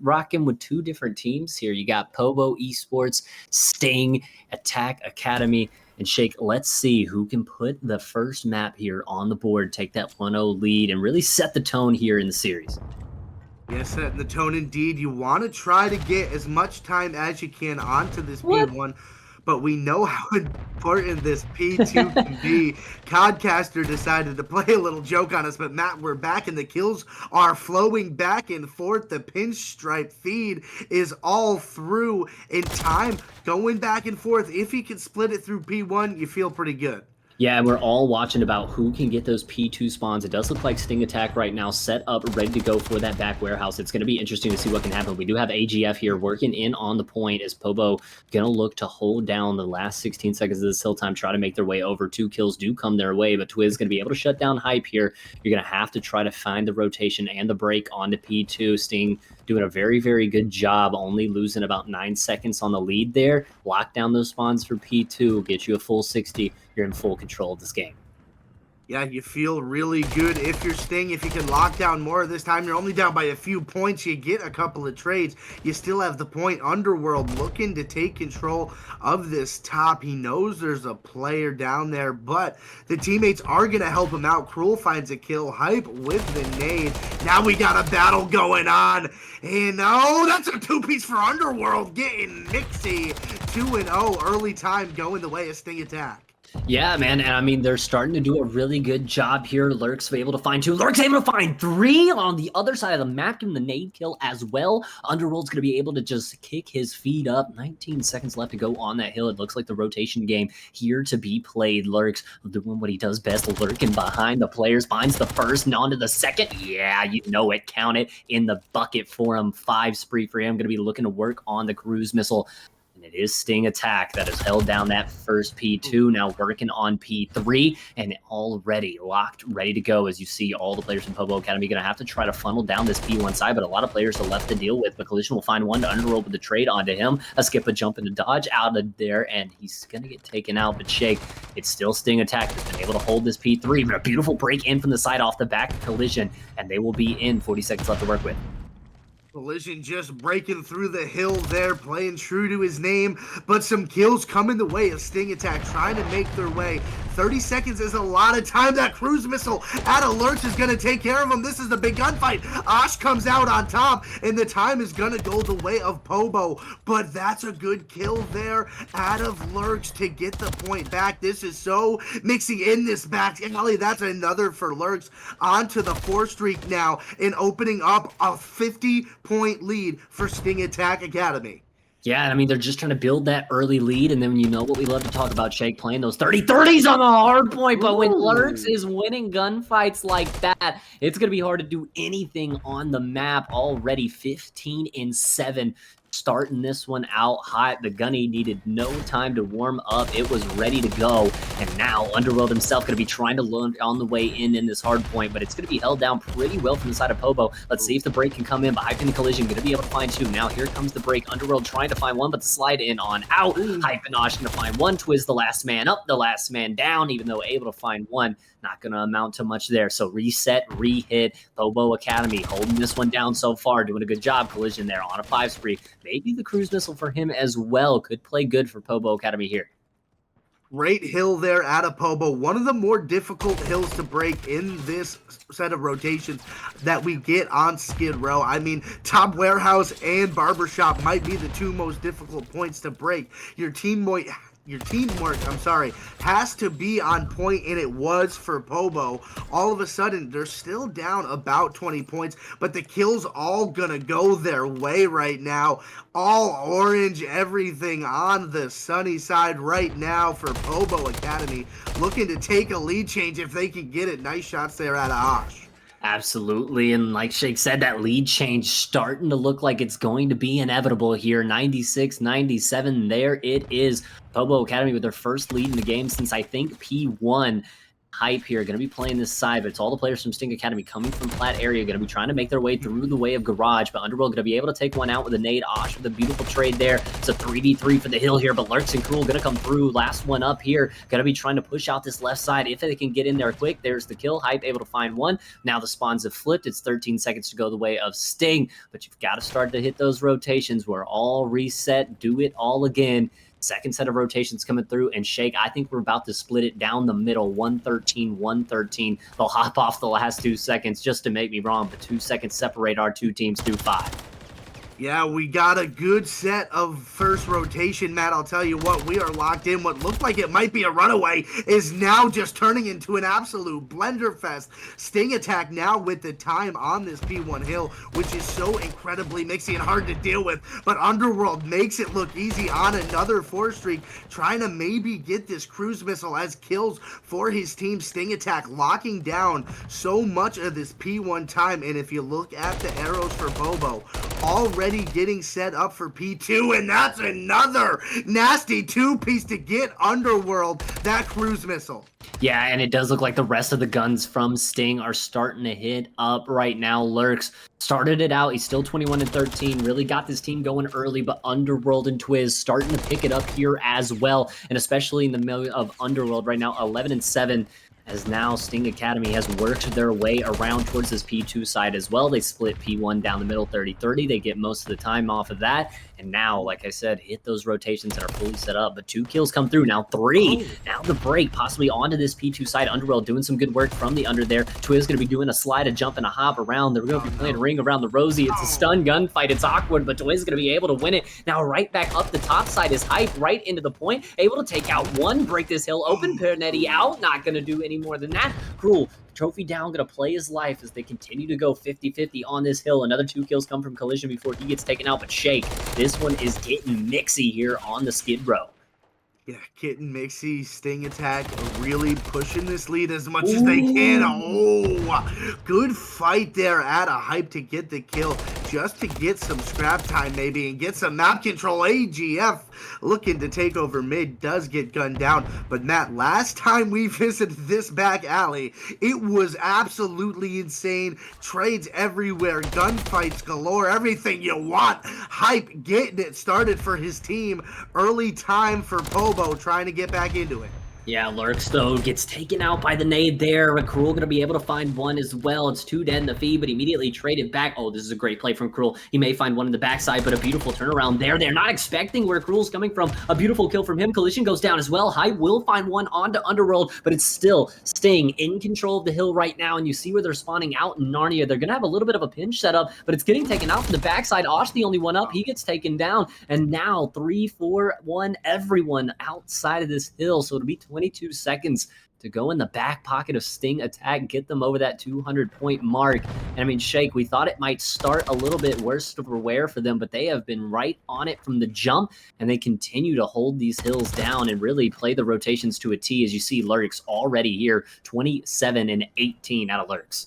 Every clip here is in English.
rocking with two different teams here. You got POBO Esports, Sting, Attack Academy, and Shake. Let's see who can put the first map here on the board, take that 1-0 lead, and really set the tone here in the series. Yes, setting the tone indeed. You want to try to get as much time as you can onto this P1, but we know how important this P2 can be. Codcaster decided to play a little joke on us, but Matt, we're back and the kills are flowing back and forth. The pinstripe feed is all through in time, going back and forth. If you can split it through P1, you feel pretty good. Yeah, we're all watching about who can get those P2 spawns. It does look like Sting Attack right now set up, ready to go for that back warehouse. It's going to be interesting to see what can happen. We do have AGF here working in on the point as POBO going to look to hold down the last 16 seconds of this hill time, try to make their way over. 2 kills do come their way, but Twiz going to be able to shut down Hype here. You're going to have to try to find the rotation and the break onto P2. Sting doing a very, very good job, only losing about 9 seconds on the lead there. Lock down those spawns for P2, get you a full 60. You're in full control of this game. Yeah, you feel really good if you're Sting. If you can lock down more this time, you're only down by a few points. You get a couple of trades. You still have the point. Underworld looking to take control of this top. He knows there's a player down there, but the teammates are going to help him out. Cruel finds a kill. Hype with the nade. Now we got a battle going on. And oh, that's a 2-piece for Underworld. Getting mixy. 2-0 early time going the way of Sting Attack. Yeah, man, and I mean, they're starting to do a really good job here. Lurk's able to find 2. Lurk's able to find 3 on the other side of the map, getting the nade kill as well. Underworld's going to be able to just kick his feet up. 19 seconds left to go on that hill. It looks like the rotation game here to be played. Lurk's doing what he does best, lurking behind the players, finds the first and onto the second. Yeah, you know it. Count it in the bucket for him. 5 spree for him. Going to be looking to work on the cruise missile. It is Sting Attack that has held down that first P2, now working on P3, and already locked, ready to go. As you see, all the players from POBO Academy going to have to try to funnel down this P1 side, but a lot of players are left to deal with. But Collision will find one to Underworld with the trade onto him. A skip, a jump, and a dodge out of there, and he's going to get taken out. But Shake, it's still Sting Attack that's been able to hold this P3, but a beautiful break in from the side off the back of Collision, and they will be in. 40 seconds left to work with. Collision just breaking through the hill there, playing true to his name, but some kills coming the way of Sting Attack, trying to make their way. 30 seconds is a lot of time. That cruise missile at Alerts is going to take care of him. This is the big gunfight. Osh comes out on top, and the time is going to go the way of POBO, but that's a good kill there out of Lurks to get the point back. This is so mixing in this back alley. That's another for Lurks onto the 4 streak now and opening up a 50-point lead for Sting Attack Academy. Yeah, I mean, they're just trying to build that early lead, and then you know what we love to talk about, Shake, playing those 30-30s on the hard point, but when Lurks is winning gunfights like that, it's going to be hard to do anything on the map. Already 15-7. Starting this one out hot. The gunny needed no time to warm up. It was ready to go. And now Underworld himself going to be trying to load on the way in this hard point, but it's going to be held down pretty well from the side of POBO. Let's see if the break can come in. But Hype in the Collision going to be able to find 2. Now here comes the break. Underworld trying to find 1, but the slide in on out. Hype and Osh going to find 1. Twiz the last man up, the last man down, even though able to find 1. Not going to amount to much there. So reset, re-hit. POBO Academy holding this one down so far. Doing a good job. Collision there on a 5 spree. Maybe the cruise missile for him as well. Could play good for POBO Academy here. Great hill there out of POBO. One of the more difficult hills to break in this set of rotations that we get on Skid Row. I mean, Top Warehouse and Barbershop might be the 2 most difficult points to break. Your teamwork, has to be on point, and it was for POBO. All of a sudden, they're still down about 20 points, but the kill's all gonna go their way right now. All orange, everything on the sunny side right now for POBO Academy. Looking to take a lead change if they can get it. Nice shots there out of Osh. Absolutely, and like Shake said, that lead change starting to look like it's going to be inevitable here. 96-97, there it is. POBO Academy with their first lead in the game since I think P1. Hype here, going to be playing this side, but it's all the players from Sting Academy coming from flat area, going to be trying to make their way through the way of Garage, but Underworld going to be able to take one out with a nade. Osh with a beautiful trade there. It's a 3v3 for the hill here, but Lurks and Cruel going to come through. Last one up here, going to be trying to push out this left side. If they can get in there quick, there's the kill. Hype able to find one. Now the spawns have flipped. It's 13 seconds to go the way of Sting, but you've got to start to hit those rotations. We're all reset. Do it all again. Second set of rotations coming through, and Shake, I think we're about to split it down the middle, 113, 113. They'll hop off the last 2 seconds just to make me wrong, but 2 seconds separate our two teams to 5. Yeah, we got a good set of first rotation, Matt. I'll tell you what, we are locked in. What looked like it might be a runaway is now just turning into an absolute blender fest. Sting Attack now with the time on this P1 hill, which is so incredibly mixy and hard to deal with. But Underworld makes it look easy on another 4 streak, trying to maybe get this cruise missile as kills for his team. Sting Attack locking down so much of this P1 time. And if you look at the arrows for POBO, already getting set up for P2, and that's another nasty 2-piece to get Underworld that cruise missile. Yeah, and it does look like the rest of the guns from Sting are starting to hit up right now. Lurks started it out. He's still 21-13. Really got this team going early, but Underworld and Twiz starting to pick it up here as well, and especially in the middle of Underworld right now, 11-7. As now Sting Academy has worked their way around towards this P2 side as well. They split P1 down the middle 30-30. They get most of the time off of that. And now, like I said, hit those rotations that are fully set up. But 2 kills come through. Now 3. Now the break possibly onto this P2 side. Underworld doing some good work from the under there. Twiz going to be doing a slide, a jump, and a hop around. They're going to be playing ring around the Rosie. It's a stun gunfight. It's awkward, but Twiz is going to be able to win it. Now right back up the top side is Hype right into the point. Able to take out one, break this hill open. Pernetti out. Not going to do any more than that. Cruel. Trophy down, gonna play his life as they continue to go 50-50 on this hill. Another 2 kills come from Collision before he gets taken out, but Shake, this one is getting mixy here on the Skid Row. Yeah, Kit and Mixie, Sting Attack, really pushing this lead as much as they can. Oh, good fight there at a Hype to get the kill, just to get some scrap time maybe and get some map control. AGF looking to take over mid, does get gunned down. But Matt, last time we visited this back alley, it was absolutely insane. Trades everywhere, gunfights galore, everything you want. Hype getting it started for his team. Early time for POBO trying to get back into it. Yeah, Lurks, though, gets taken out by the nade there. Cruel going to be able to find one as well. It's 2 dead in the feed, but immediately traded back. Oh, this is a great play from Cruel. He may find one in the backside, but a beautiful turnaround there. They're not expecting where Cruel's coming from. A beautiful kill from him. Collision goes down as well. Hype will find one onto Underworld, but it's still Sting in control of the hill right now, and you see where they're spawning out in Narnia. They're going to have a little bit of a pinch setup, but it's getting taken out from the backside. Osh, the only one up. He gets taken down, and now 3-4-1, everyone outside of this hill, so it'll be 22 seconds to go in the back pocket of Sting Attack, get them over that 200-point mark. And I mean, Shake, we thought it might start a little bit worse for wear for them, but they have been right on it from the jump, and they continue to hold these hills down and really play the rotations to a T. As you see, Lurks already here, 27-18 out of Lurks.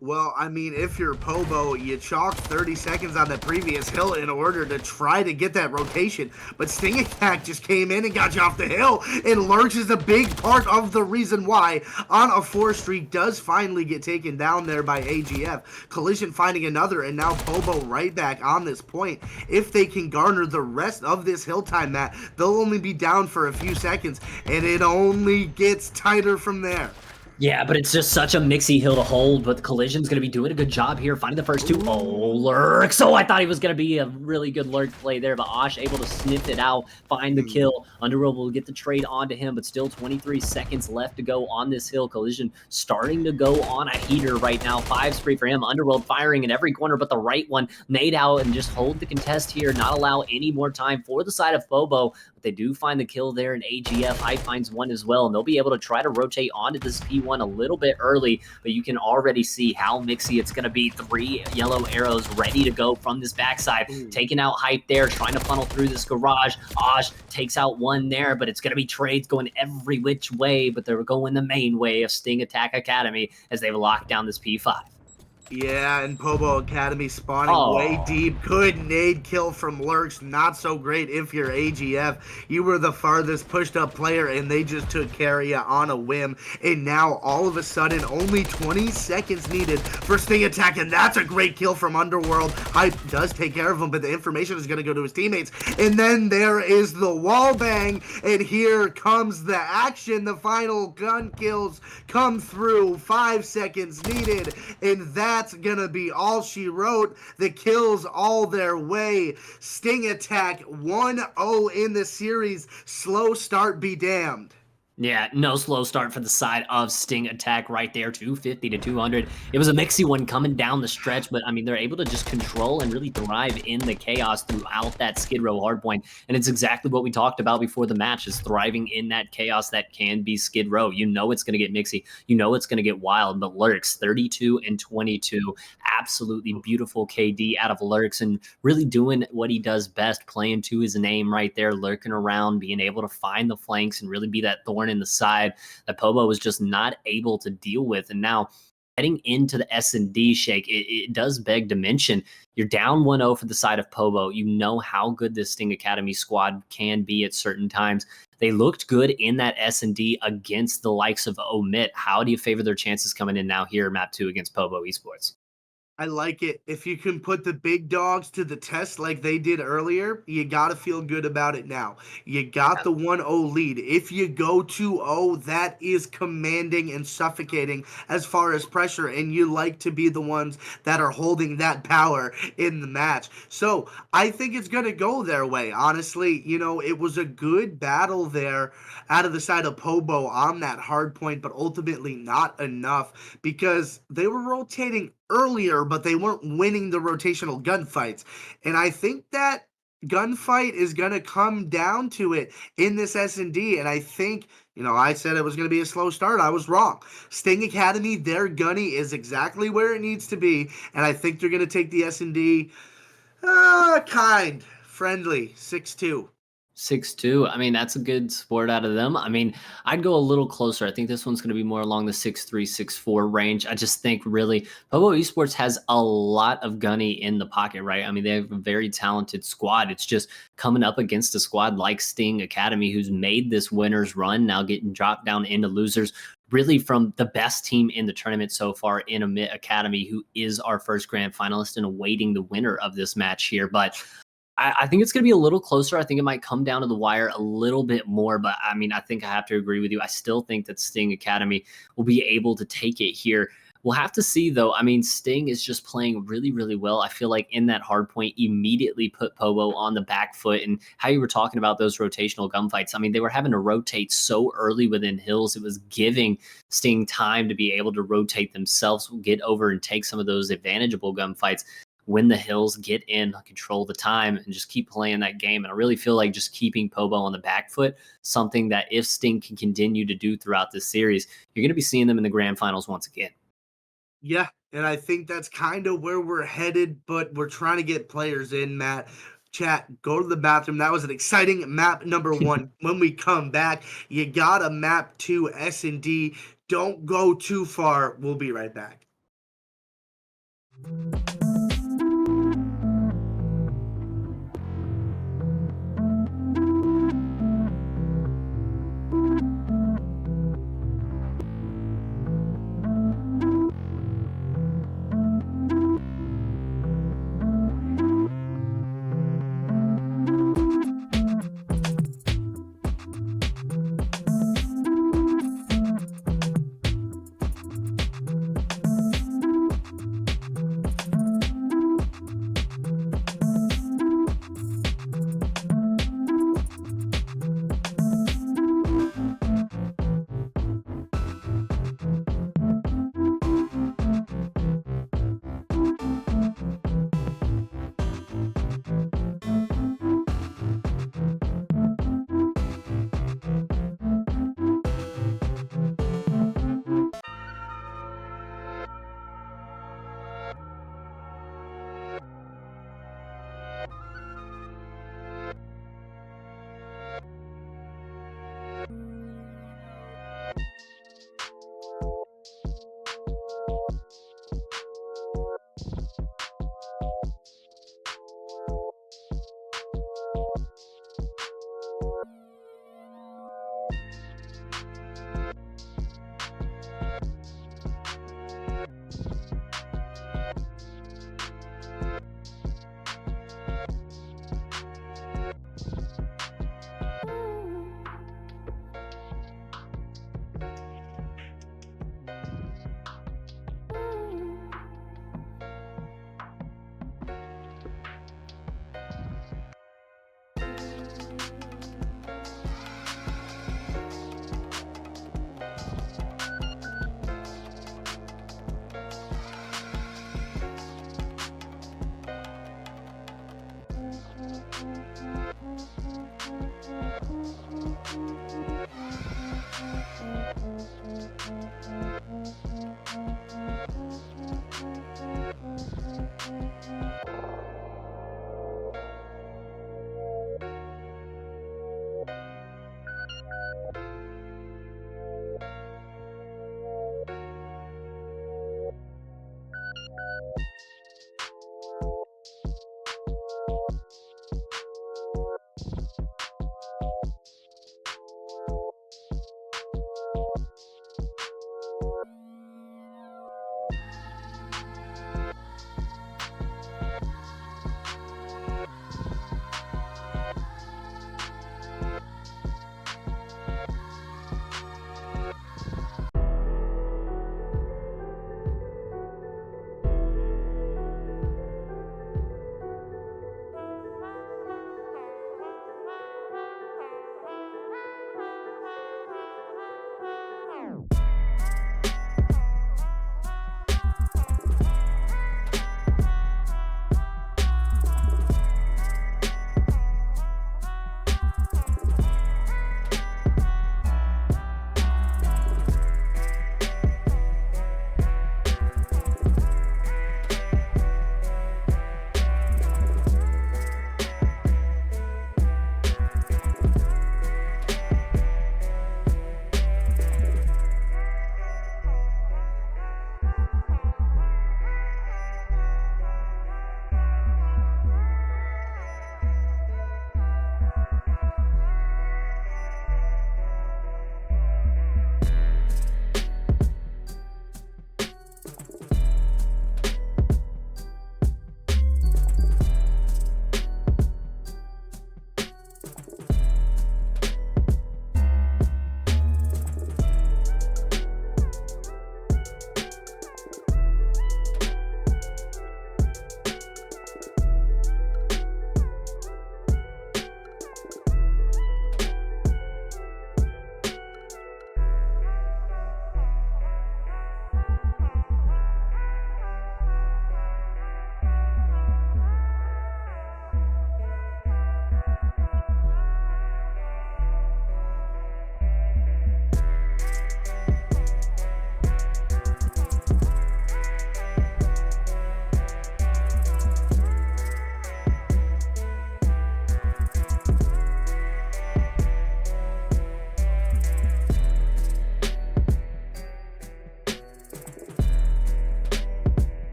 Well, I mean, if you're POBO, you chalked 30 seconds on the previous hill in order to try to get that rotation. But Sting Attack just came in and got you off the hill. And Lurch is a big part of the reason why on a 4 streak does finally get taken down there by AGF. Collision finding another, and now POBO right back on this point. If they can garner the rest of this hill time, Matt, they'll only be down for a few seconds. And it only gets tighter from there. Yeah, but it's just such a mixy hill to hold, but Collision's going to be doing a good job here, finding the first 2. Oh, Lurk. So I thought he was going to be a really good Lurk play there, but Osh able to sniff it out, find the kill. Underworld will get the trade onto him, but still 23 seconds left to go on this hill. Collision starting to go on a heater right now. 5 spree for him. Underworld firing in every corner but the right one. Nade out and just hold the contest here, not allow any more time for the side of POBO. But they do find the kill there, and AGF High finds one as well, and they'll be able to try to rotate onto this P1 a little bit early, but you can already see how mixy it's going to be. 3 yellow arrows ready to go from this backside. Taking out Hype there, trying to funnel through this garage. Osh takes out one there, but it's going to be trades going every which way, but they're going the main way of Sting Attack Academy as they've locked down this P5. Yeah, and POBO Academy spawning way Oh, deep. Good nade kill from Lurks. Not so great if you're AGF. You were the farthest pushed up player, and they just took care of you on a whim. And now, all of a sudden, only 20 seconds needed for Sting Attack, and that's a great kill from Underworld. Hype does take care of him, but the information is going to go to his teammates. And then there is the wall bang, and here comes the action. The final gun kills come through. 5 seconds needed, and that's gonna be all she wrote. The kills all their way. Sting Attack 1-0 in the series. Slow start be damned. yeah, no slow start for the side of Sting Attack right there, 250 to 200. It was a mixy one coming down the stretch, but I mean, they're able to just control and really thrive in the chaos throughout that Skid Row hardpoint. And it's exactly what we talked about before the match, is thriving in that chaos that can be Skid Row. You know it's going to get mixy. You know it's going to get wild, but Lurks, 32 and 22. Absolutely beautiful KD out of Lurks, and really doing what he does best, playing to his name right there, lurking around, being able to find the flanks and really be that thorn in the side that POBO was just not able to deal with. And now heading into the S&D shake, it does beg to mention, you're down 1-0 for the side of POBO. You know how good this Sting Academy squad can be at certain times. They looked good in that S&D against the likes of Omit. How do you favor their chances coming in now here, map 2 against POBO Esports? I like it. If you can put the big dogs to the test like they did earlier, you got to feel good about it now. You got the 1-0 lead. If you go 2-0, that is commanding and suffocating as far as pressure, and you like to be the ones that are holding that power in the match. So I think it's going to go their way. Honestly, it was a good battle there out of the side of POBO on that hard point, but ultimately not enough because they were rotating earlier, but they weren't winning the rotational gunfights. And I think that gunfight is going to come down to it in this S&D. And I think, I said it was going to be a slow start. I was wrong. Sting Academy, their gunny is exactly where it needs to be. And I think they're going to take the S&D friendly, 6-2. 6-2. I mean, that's a good sport out of them. I mean, I'd go a little closer. I think this one's going to be more along the 6-3, 6-4 range. I just think really POBO Esports has a lot of gunny in the pocket, right? I mean, they have a very talented squad. It's just coming up against a squad like Sting Academy, who's made this winner's run, now getting dropped down into losers, really from the best team in the tournament so far in Omit Academy, who is our first grand finalist and awaiting the winner of this match here. But I think it's going to be a little closer. I think it might come down to the wire a little bit more, but I mean, I think I have to agree with you. I still think that Sting Academy will be able to take it here. We'll have to see, though. I mean, Sting is just playing really, really well. I feel like in that hard point, immediately put POBO on the back foot. And how you were talking about those rotational gunfights, I mean, they were having to rotate so early within hills. It was giving Sting time to be able to rotate themselves, get over and take some of those advantageable gunfights, win the hills, get in, control the time, and just keep playing that game. And I really feel like just keeping POBO on the back foot, something that if Sting can continue to do throughout this series, you're going to be seeing them in the grand finals once again. Yeah, and I think that's kind of where we're headed, but we're trying to get players in, Matt. Chat, go to the bathroom. That was an exciting map number 1. When we come back, you got a map 2 S&D. Don't go too far. We'll be right back.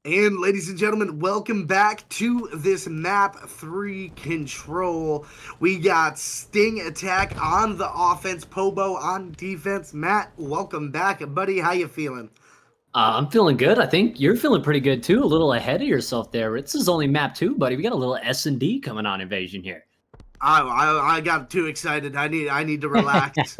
And ladies and gentlemen, welcome back to this map 3 control. We got Sting Attack on the offense, POBO on defense. Matt, welcome back, buddy. How you feeling? I'm feeling good. I think you're feeling pretty good too. A little ahead of yourself there. This is only map 2, buddy. We got a little S&D coming on Invasion here. I got too excited. I need to relax.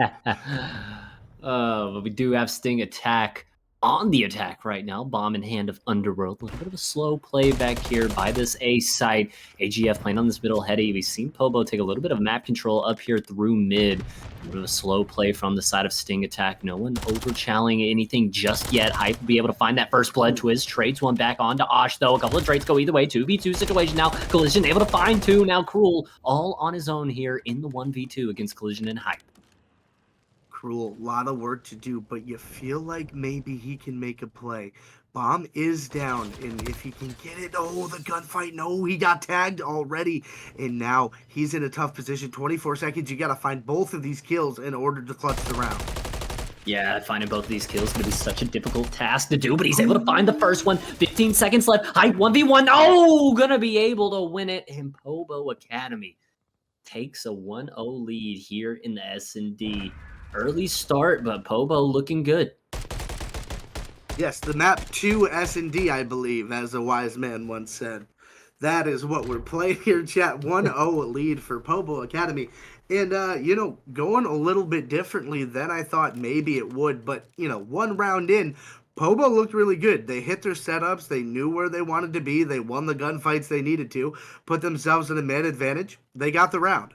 But we do have Sting Attack on the attack right now. Bomb in hand of Underworld. A little bit of a slow play back here by this A site. AGF playing on this middle heady. We've seen POBO take a little bit of map control up here through mid. A little bit of a slow play from the side of Sting Attack. No one over-challenging anything just yet. Hype will be able to find that first blood twist. Trades one back onto Osh, though. A couple of trades go either way. 2v2 situation now. Collision able to find two. Now Cruel all on his own here in the 1v2 against Collision and Hype. Cruel, a lot of work to do, but you feel like maybe he can make a play. Bomb is down, and if he can get it, oh, the gunfight, no, he got tagged already, and now he's in a tough position. 24 seconds, you got to find both of these kills in order to clutch the round. Yeah, finding both of these kills is going to be such a difficult task to do, but he's able to find the first one. 15 seconds left. Hype 1v1. Oh, going to be able to win it. And POBO Academy takes a 1-0 lead here in the S&D. Early start, but POBO looking good. Yes, the map 2 S&D, I believe, as a wise man once said. That is what we're playing here, chat. 1-0 lead for POBO Academy. And, going a little bit differently than I thought maybe it would. But, one round in, POBO looked really good. They hit their setups. They knew where they wanted to be. They won the gunfights they needed to, put themselves in a man advantage. They got the round.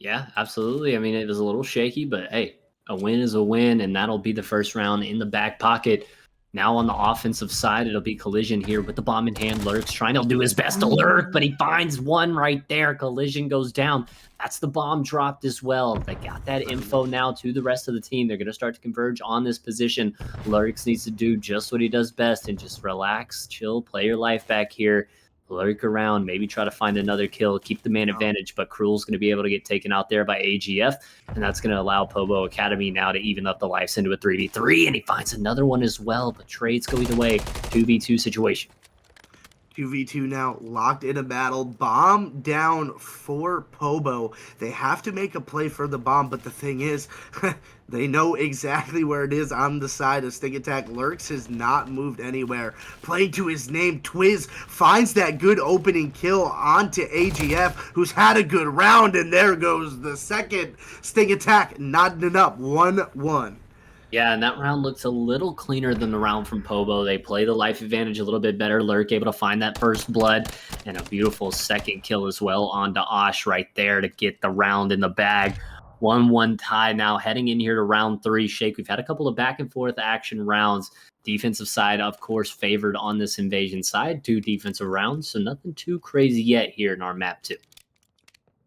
Yeah, absolutely. I mean, it was a little shaky, but hey, a win is a win, and that'll be the first round in the back pocket. Now on the offensive side, it'll be Collision here with the bomb in hand. Lurk's trying to do his best to lurk, but he finds one right there. Collision goes down. That's the bomb dropped as well. They got that info now to the rest of the team. They're going to start to converge on this position. Lurks needs to do just what he does best and just relax, chill, play your life back here. Lurk around, maybe try to find another kill, keep the man advantage, but Cruel's going to be able to get taken out there by AGF, and that's going to allow POBO Academy now to even up the lives into a 3v3, and he finds another one as well, but trades go either way. 2v2 situation. 2v2 now, locked in a battle. Bomb down for POBO. They have to make a play for the bomb, but the thing is, they know exactly where it is on the side of Sting Attack. Lurks has not moved anywhere. Playing to his name, Twiz finds that good opening kill onto AGF, who's had a good round, and there goes the second. Sting Attack knotting up 1-1. Yeah, and that round looks a little cleaner than the round from POBO. They play the life advantage a little bit better. Lurk able to find that first blood and a beautiful second kill as well onto Osh right there to get the round in the bag. 1-1 tie now heading in here to round 3. Shake, we've had a couple of back and forth action rounds. Defensive side, of course, favored on this invasion side. 2 defensive rounds, so nothing too crazy yet here in our map 2.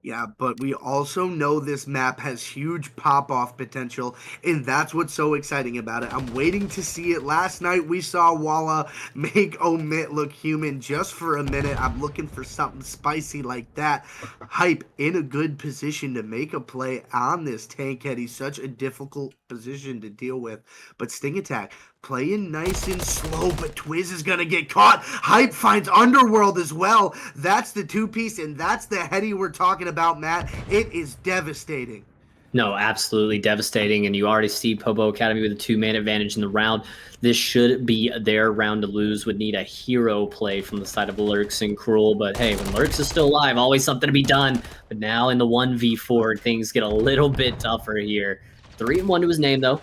Yeah, but we also know this map has huge pop-off potential, and that's what's so exciting about it. I'm waiting to see it. Last night, we saw Walla make Omit look human just for a minute. I'm looking for something spicy like that. Hype in a good position to make a play on this tank head. He's such a difficult position to deal with. But Sting Attack, playing nice and slow, but Twiz is going to get caught. Hype finds Underworld as well. That's the 2-piece, and that's the heady we're talking about, Matt. It is devastating. No, absolutely devastating, and you already see POBO Academy with a 2-man advantage in the round. This should be their round to lose. Would need a hero play from the side of Lurks and Cruel, but hey, when Lurks is still alive, always something to be done. But now in the 1v4, things get a little bit tougher here. 3-1 to his name, though.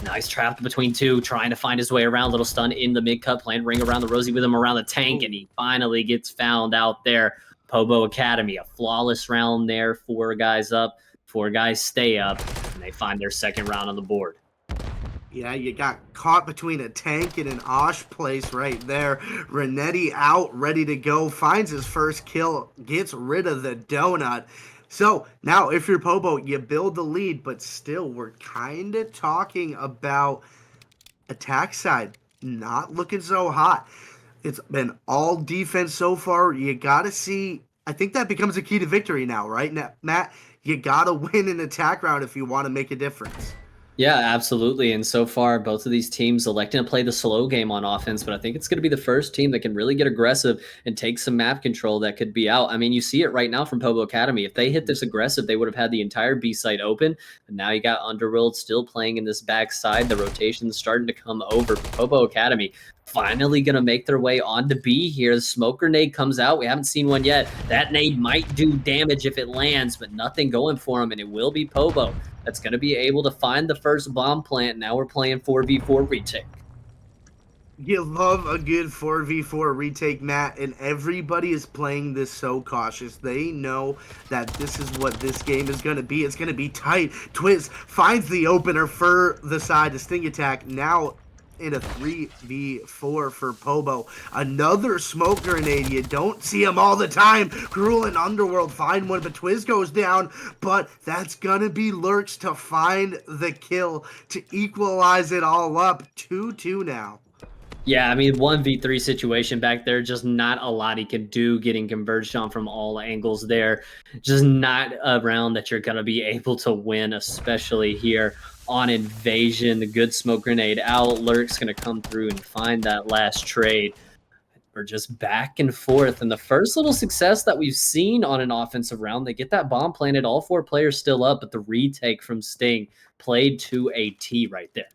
Now he's trapped between 2, trying to find his way around. Little stun in the mid-cut, playing ring around the Rosie with him around the tank, and he finally gets found out there. POBO Academy, a flawless round there. 4 guys up, 4 guys stay up, and they find their second round on the board. Yeah, you got caught between a tank and an Osh place right there. Renetti out, ready to go, finds his first kill, gets rid of the donut. So now if you're POBO, you build the lead, but still we're kind of talking about attack side not looking so hot. It's been all defense so far. You got to see, I think that becomes a key to victory now, right, Matt? You got to win an attack round if you want to make a difference. Yeah, absolutely. And so far, both of these teams electing to play the slow game on offense, but I think it's going to be the first team that can really get aggressive and take some map control that could be out. I mean, you see it right now from POBO Academy. If they hit this aggressive, they would have had the entire B site open. But now you got Underworld still playing in this backside. The rotation's starting to come over for POBO Academy. Finally going to make their way onto B here. The smoke grenade comes out. We haven't seen one yet. That nade might do damage if it lands, but nothing going for him, and it will be POBO that's going to be able to find the first bomb plant. Now we're playing 4v4 retake. You love a good 4v4 retake, Matt, and everybody is playing this so cautious. They know that this is what this game is going to be. It's going to be tight. Twiz finds the opener for the side to Sting Attack. Now in a 3v4 for POBO. Another smoke grenade. You don't see them all the time. Cruel and Underworld find one, but Twiz goes down. But that's gonna be Lurks to find the kill to equalize it all up. 2-2 now. Yeah, I mean, 1v3 situation back there, just not a lot he can do, getting converged on from all angles there. Just not a round that you're going to be able to win, especially here on Invasion. The good smoke grenade out. Lurk's going to come through and find that last trade. We're just back and forth. And the first little success that we've seen on an offensive round, they get that bomb planted, all 4 players still up, but the retake from Sting played to a T right there.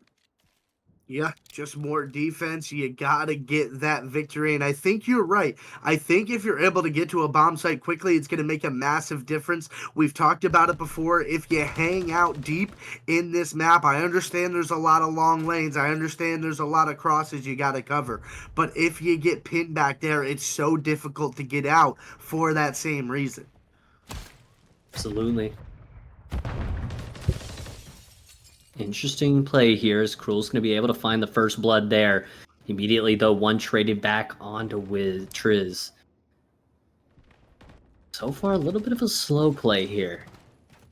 Yeah, just more defense. You got to get that victory. And I think you're right. I think if you're able to get to a bomb site quickly, it's going to make a massive difference. We've talked about it before. If you hang out deep in this map, I understand there's a lot of long lanes. I understand there's a lot of crosses you got to cover. But if you get pinned back there, it's so difficult to get out for that same reason. Absolutely. Interesting play here as Cruel's going to be able to find the first blood there. Immediately, though, one traded back onto with Triz. So far, a little bit of a slow play here.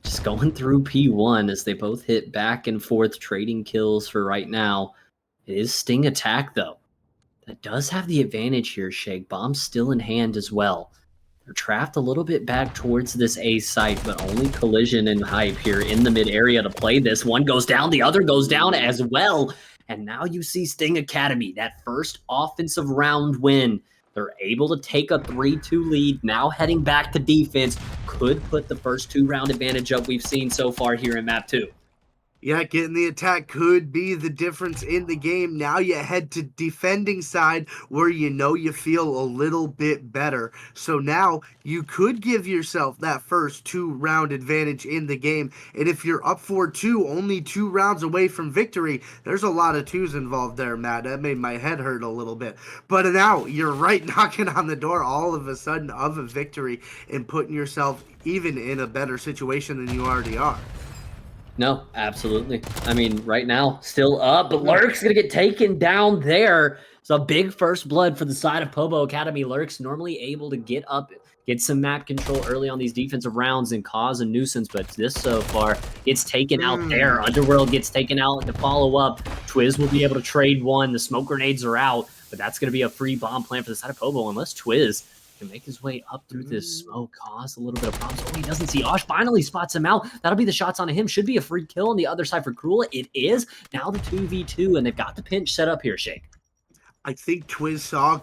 Just going through P1 as they both hit back and forth, trading kills for right now. It is Sting Attack, though. That does have the advantage here, Shake. Bomb's still in hand as well. They're trapped a little bit back towards this A site, but only Collision and Hype here in the mid area to play this. One goes down, the other goes down as well. And now you see Sting Academy, that first offensive round win. They're able to take a 3-2 lead, now heading back to defense. Could put the first 2-round advantage up we've seen so far here in map 2. Yeah, getting the attack could be the difference in the game. Now you head to defending side where you know you feel a little bit better. So now you could give yourself that first 2-round advantage in the game. And if you're up 4-2, only 2 rounds away from victory, there's a lot of 2s involved there, Matt. That made my head hurt a little bit. But now you're right knocking on the door all of a sudden of a victory and putting yourself even in a better situation than you already are. No, absolutely. I mean, right now, still up, but Lurk's going to get taken down there. It's a big first blood for the side of POBO Academy. Lurk's normally able to get up, get some map control early on these defensive rounds and cause a nuisance, but this so far gets taken out there. Underworld gets taken out to follow up. Twiz will be able to trade one. The smoke grenades are out, but that's going to be a free bomb plan for the side of POBO unless Twiz can make his way up through this smoke, cause a little bit of problems. Oh, he doesn't see Osh. Finally spots him out. That'll be the shots on him. Should be a free kill on the other side for Cruel. It is. Now the 2v2, and they've got the pinch set up here, Shake. I think Twiz saw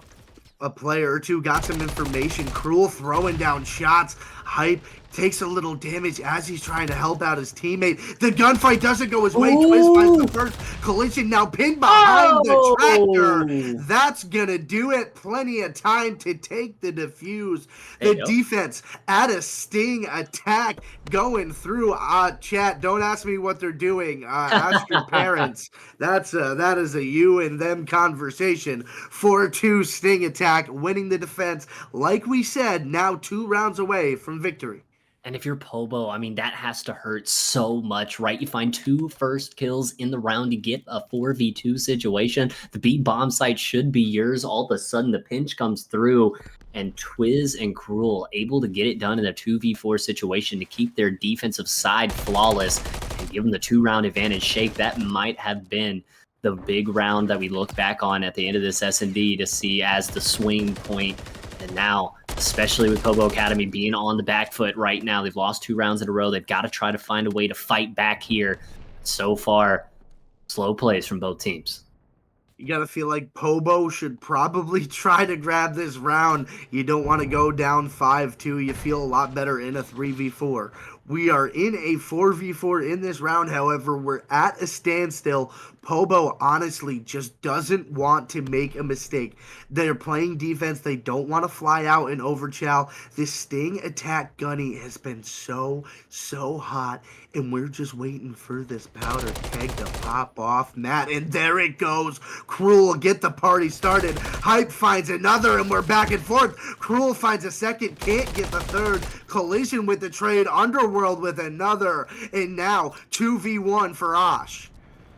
a player or two, got some information. Cruel throwing down shots. Hype takes a little damage as he's trying to help out his teammate. The gunfight doesn't go his way. Twiz finds the first collision. Now pinned behind the tractor. That's gonna do it. Plenty of time to take the defuse. The defense at a Sting Attack going through. Chat, don't ask me what they're doing. Ask your parents. That is a you and them conversation. 4-2 Sting Attack winning the defense. Like we said, now 2 rounds away from victory. And if you're POBO, I mean, that has to hurt so much, right? You find 2 first kills in the round to get a 4v2 situation. The B bomb site should be yours. All of a sudden, the pinch comes through, and Twiz and Cruel able to get it done in a 2v4 situation to keep their defensive side flawless and give them the 2-round advantage. Shake, that might have been the big round that we look back on at the end of this S&D to see as the swing point. And now, especially with POBO Academy being on the back foot right now, they've lost 2 rounds in a row. They've got to try to find a way to fight back here. So far, slow plays from both teams. You gotta feel like POBO should probably try to grab this round. You don't want to go down 5-2. You feel a lot better in a 3v4. We are in a 4v4 in this round, however, we're at a standstill. POBO honestly just doesn't want to make a mistake. They're playing defense. They don't want to fly out and overchow. This Sting attack Gunny has been so hot, and we're just waiting for this powder keg to pop off, Matt, and there it goes. Cruel get the party started. Hype finds another, and we're back and forth. Cruel finds a second, can't get the third. Collision with the trade. Underworld with another, and now 2v1 for Osh.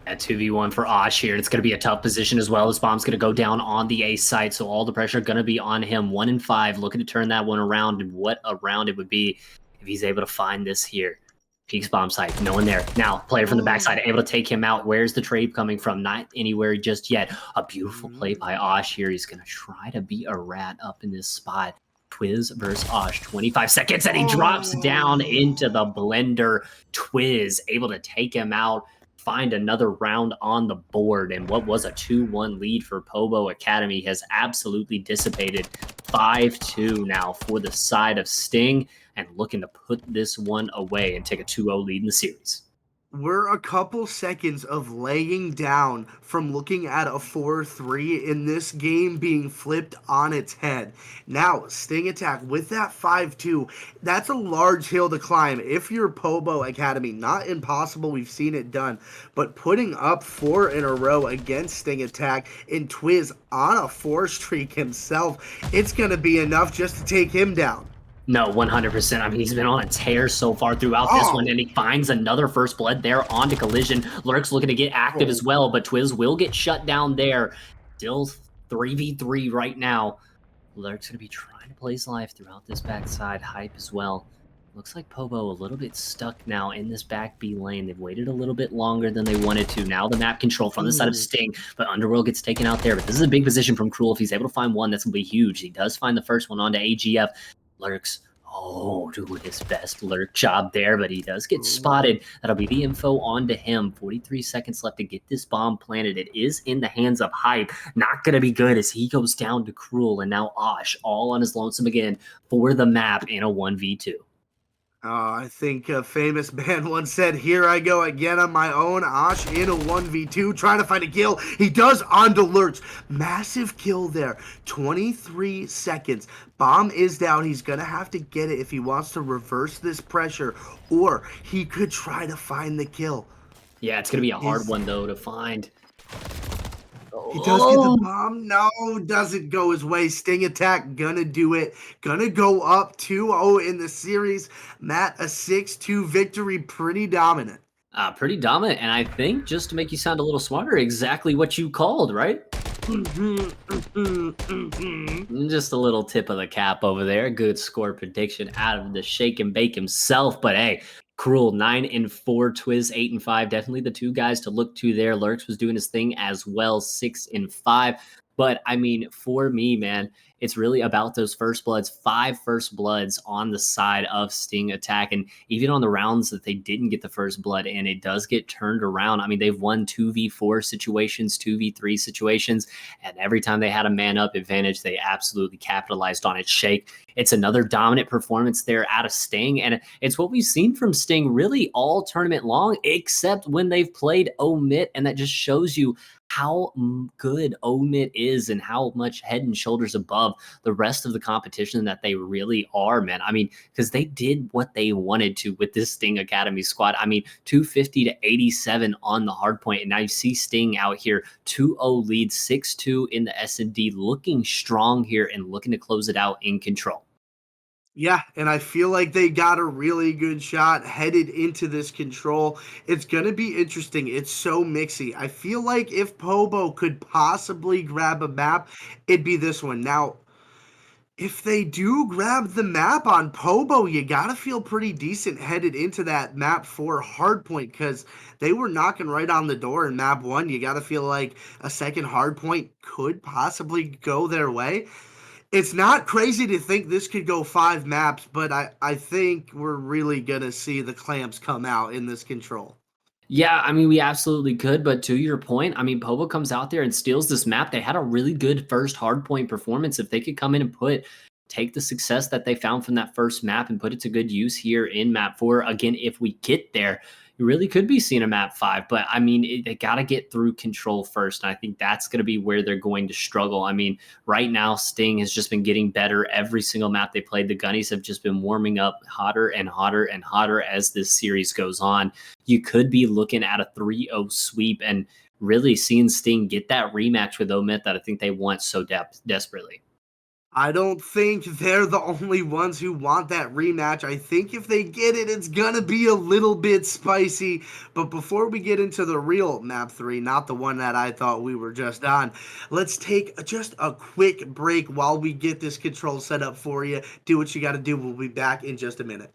At 2v1 for Osh here. It's going to be a tough position as well. This bomb's going to go down on the A site, so all the pressure going to be on him. 1 and 5, looking to turn that one around, and what a round it would be if he's able to find this here. Peaks bomb site, no one there. Now, player from the backside able to take him out. Where's the trade coming from? Not anywhere just yet. A beautiful play by Osh here. He's going to try to be a rat up in this spot. Twiz versus Osh, 25 seconds, and he drops down into the blender. Twiz able to take him out, find another round on the board, and what was a 2-1 lead for POBO Academy has absolutely dissipated. 5-2 now for the side of Sting, and looking to put this one away and take a 2-0 lead in the series. We're a couple seconds of laying down from looking at a 4-3 in this game being flipped on its head. Now, Sting attack with that 5-2, that's a large hill to climb. If you're POBO Academy, not impossible, we've seen it done, but putting up 4 in a row against Sting attack and Twiz on a 4 streak himself, it's going to be enough just to take him down. No, 100%. I mean, he's been on a tear so far throughout this one, and he finds another first blood there onto Collision. Lurk's looking to get active as well, but Twiz will get shut down there. Still 3v3 right now. Lurk's going to be trying to play his life throughout this backside. Hype as well. Looks like POBO a little bit stuck now in this back B lane. They've waited a little bit longer than they wanted to. Now the map control from the side of Sting, but Underworld gets taken out there. But this is a big position from Cruel. If he's able to find one, that's going to be huge. He does find the first one onto AGF. Lurks, doing his best Lurk job there, but he does get spotted. That'll be the info onto him. 43 seconds left to get this bomb planted. It is in the hands of Hype. Not going to be good as he goes down to Cruel, and now Osh all on his lonesome again for the map in a 1v2. I think a famous band once said, "Here I go again on my own." Osh in a 1v2, trying to find a kill. He does onto Lurch. Massive kill there. 23 seconds. Bomb is down. He's going to have to get it if he wants to reverse this pressure, or he could try to find the kill. Yeah, it's going to be a hard one, though, to find. He does get the bomb. No, doesn't go his way. Sting attack, gonna do it. Gonna go up 2-0 in the series. Matt, a 6-2 victory. Pretty dominant. Pretty dominant, and I think, just to make you sound a little smarter, exactly what you called, right? Just a little tip of the cap over there. Good score prediction out of the Shake and Bake himself, but hey, Cruel 9 and 4, Twiz 8 and 5. Definitely the two guys to look to there. Lurks was doing his thing as well, 6 and 5. But I mean, for me, man, it's really about those first bloods. 5 first bloods on the side of Sting attack. And even on the rounds that they didn't get the first blood in, it does get turned around. I mean, they've won 2v4 situations, 2v3 situations, and every time they had a man-up advantage, they absolutely capitalized on it. Shake, it's another dominant performance there out of Sting, and it's what we've seen from Sting really all tournament long, except when they've played Omit, and that just shows you how good Omit is and how much head and shoulders above the rest of the competition that they really are, man. I mean, because they did what they wanted to with this Sting Academy squad. I mean, 250 to 87 on the hard point, and now you see Sting out here, 2-0 lead, 6-2 in the S&D, looking strong here and looking to close it out in control. Yeah, and I feel like they got a really good shot headed into this control. It's going to be interesting. It's so mixy. I feel like if POBO could possibly grab a map, it'd be this one. Now, if they do grab the map on POBO, you got to feel pretty decent headed into that map 4 hardpoint, because they were knocking right on the door in map 1. You got to feel like a second hardpoint could possibly go their way. It's not crazy to think this could go 5 maps, but I think we're really going to see the clamps come out in this control. Yeah, I mean, we absolutely could, but to your point, I mean, POBO comes out there and steals this map. They had a really good first hardpoint performance. If they could come in and take the success that they found from that first map and put it to good use here in map 4, again, if we get there, you really could be seeing a map 5. But I mean, they got to get through control first. And I think that's going to be where they're going to struggle. I mean, right now, Sting has just been getting better every single map they played. The Gunnies have just been warming up hotter and hotter and hotter as this series goes on. You could be looking at a 3-0 sweep and really seeing Sting get that rematch with Omit that I think they want so desperately. I don't think they're the only ones who want that rematch. I think if they get it, it's gonna be a little bit spicy. But before we get into the real map 3, not the one that I thought we were just on, let's take just a quick break while we get this control set up for you. Do what you gotta do. We'll be back in just a minute.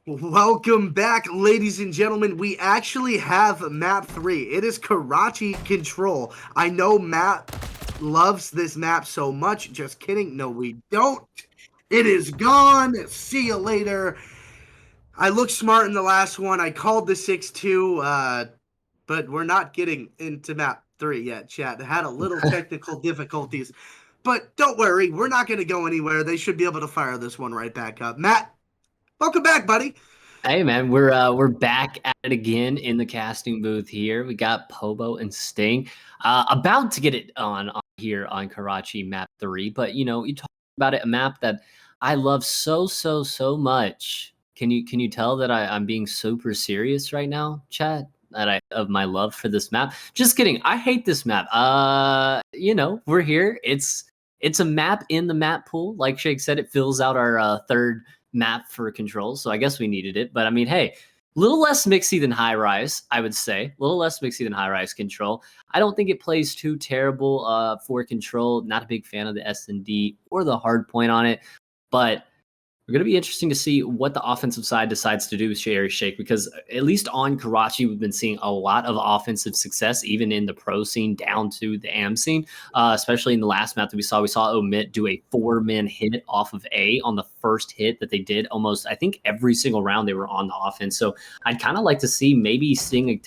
Welcome back, ladies and gentlemen. We actually have map 3. It is Karachi Control. I know Matt loves this map so much. Just kidding. No, we don't. It is gone. See you later. I looked smart in the last one. I called the 6-2. but we're not getting into map 3 yet, chat. It had a little technical difficulties, but don't worry, we're not going to go anywhere. They should be able to fire this one right back up. Matt, welcome back, buddy. Hey man, we're back at it again in the casting booth here. We got POBO and Sting about to get it on here on Karachi map 3, but you talk about it, a map that I love so much. Can you tell that I'm being super serious right now, chat? That of my love for this map. Just kidding. I hate this map. We're here. It's a map in the map pool. Like Shake said, it fills out our third map for control, so I guess we needed it. But I mean, hey, a little less mixy than high rise, I would say. A little less mixy than high rise control. I don't think it plays too terrible for control. Not a big fan of the S&D or the hard point on it, but we're going to be interesting to see what the offensive side decides to do with Shake, because at least on Karachi, we've been seeing a lot of offensive success, even in the pro scene down to the AM scene, especially in the last map that we saw Omit do a 4-man hit off of A on the first hit that they did almost, I think, every single round they were on the offense. So I'd kind of like to see maybe Sting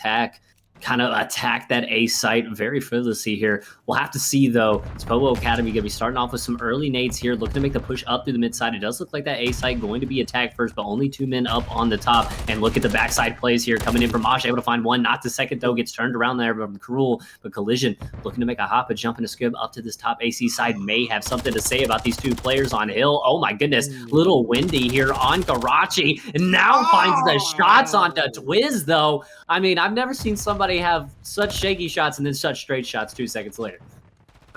kind of attack that A site very frivolously here. We'll have to see, though. It's POBO Academy going to be starting off with some early nades here, looking to make the push up through the mid side. It does look like that A site going to be attacked first, but only 2 men up on the top. And look at the backside plays here coming in from Mosh, able to find one. Not the second, though. Gets turned around there from Cruel, but Collision looking to make a hop, a jump, and a skip up to this top AC side. May have something to say about these two players on Hill. Oh, my goodness. Little windy here on Karachi. And now finds the shots onto Twiz, though. I mean, I've never seen somebody have such shaky shots and then such straight shots 2 seconds later.